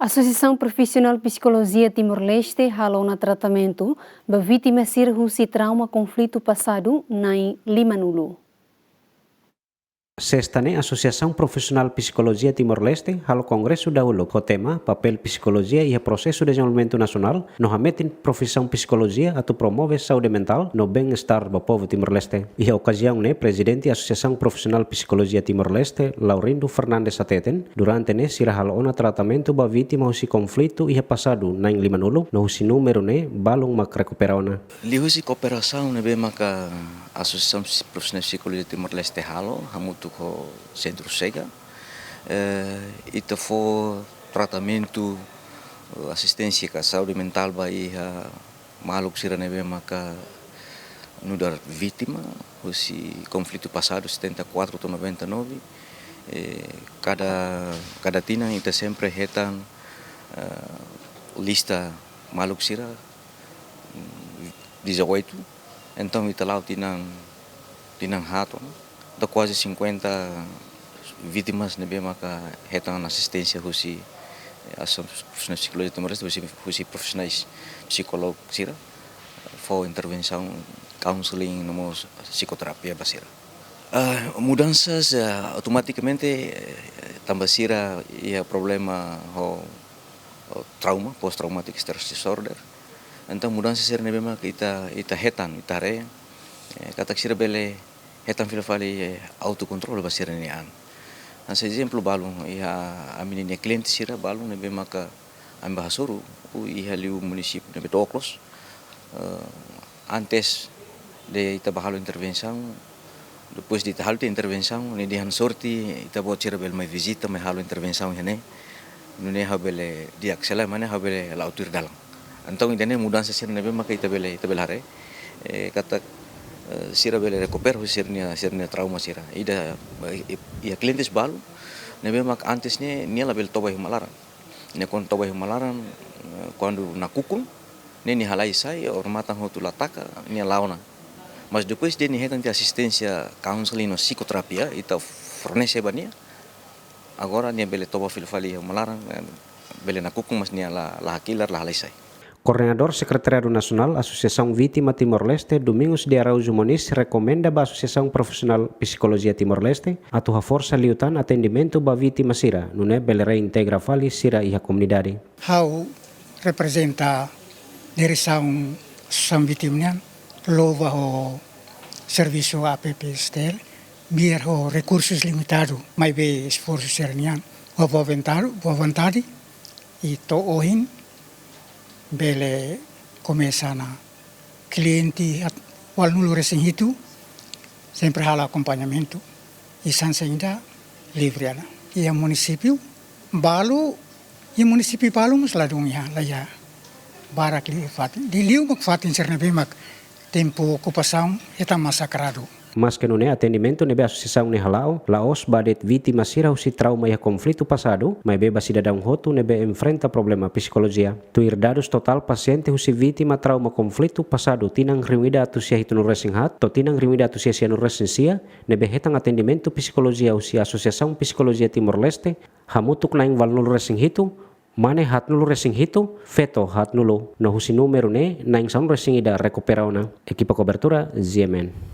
Asosiasaun Profesionál Psikolojia Timor-Leste halou na tratamentu ba vítima sira husi trauma konflitu pasadu na'in-50. Sextane Asosiasaun Profesional Psikolojia Timor-Leste halo Kongresu dahulu com tema papel psicologia e processo de desenvolvimento nacional no hametin profissão psicologia atau promove saúde mental no bem-estar do povo Timor-Leste. E a ocasião ne presidente Asosiasaun Profesional Psicologia Timor-Leste Laurindo Fernandes Ateten durante ne sira halo ona tratamento ba vítima husi konflitu e pasadu na'in-50 no husi número ne balong mak recuperaona. Li husi cooperação ne be maka Asosiasaun Profesional Psicologia Timor-Leste halo hamutu ko centro sega ita for tratamento assistência ka saúde mental ba iha maluk sira nebe maka nudar vítima husi konflitu pasado 74 to 99 cada tina ita sempre hetan lista maluk sira 18 então ita lau tinang hato da quase 50 vítimas nebe maka hetang assistência husi Asosiasaun Psicologia Timor-Leste husi profissionais psikolog sira for intervenção counseling no psicoterapia basira mudanças automaticamente tambah sira ia problema ho trauma post traumatic stress disorder então mudanças sira nebe maka ita hetan itare katak sira bele hetan filafali autocontrol basira nian. As exemplo balong iha amini cliente sira balong nebe maka ambahasuru iha liu município nebe Toklos antes de ita bahalo intervenção depois de ita halo intervenção ne dihan sorti ita buat sira bel mai visita mai halo intervenção hene nune habele diaksela mana habele lautir dalang antong idane mudança sira nebe maka ita bele hare kata sira bele recupero sirnia trauma sira ida ia clientes balu nebe mak antes ni label toba himalaran ne kon toba himalaran quando na kukul ni halai sai or matan hotu lataka ni launa mas depois de ni hetan de assistência counseling no psicoterapia ita fornece bania agora ni bele toba filfali himalaran bele na kukul mas ni la hakilar la halai sai. Coordenador Secretariado Nacional Asosiasaun Vítima Timor-Leste Domingos de Araújo Muniz recomenda ba Asosiasaun Profesional Psicologia Timor-Leste atu ha força liutan atendimento ba vítima sira nune bele reintegra fali sira iha comunidade. How representa direção Asosiasaun Vítima lova o serviço APPTL biar o recursos limitado mai be esforço sernian o vontade e to ohin bele começa na cliente wal nulo recém itu sempre hala acompanhamento e sansa ainda livre ana e a município balu e município balu mas ladungnya lá ya barak li fat di liu mak fatin serna bemak tempo ocupação eta massacrado. Mas que nune atendimento nebe Asosiasaun ne halao laos badet vítima sira husi trauma e konflitu pasado mai beba cidadão hotu nebe enfrenta problema psicologia. Tuir dados total paciente husi vítima trauma konflitu pasado tinang riwida atusia hitu no resinghat to tinang riwida atusia sia no resensia nebe hetang atendimento psicologia husi Asosiasaun Psicologia Timor-Leste hamutuk naing valnul resing hitu mane hat nulu resing hitu feto hat nulu no husi número ne naing saun resing ida recuperaona equipa cobertura ZMN.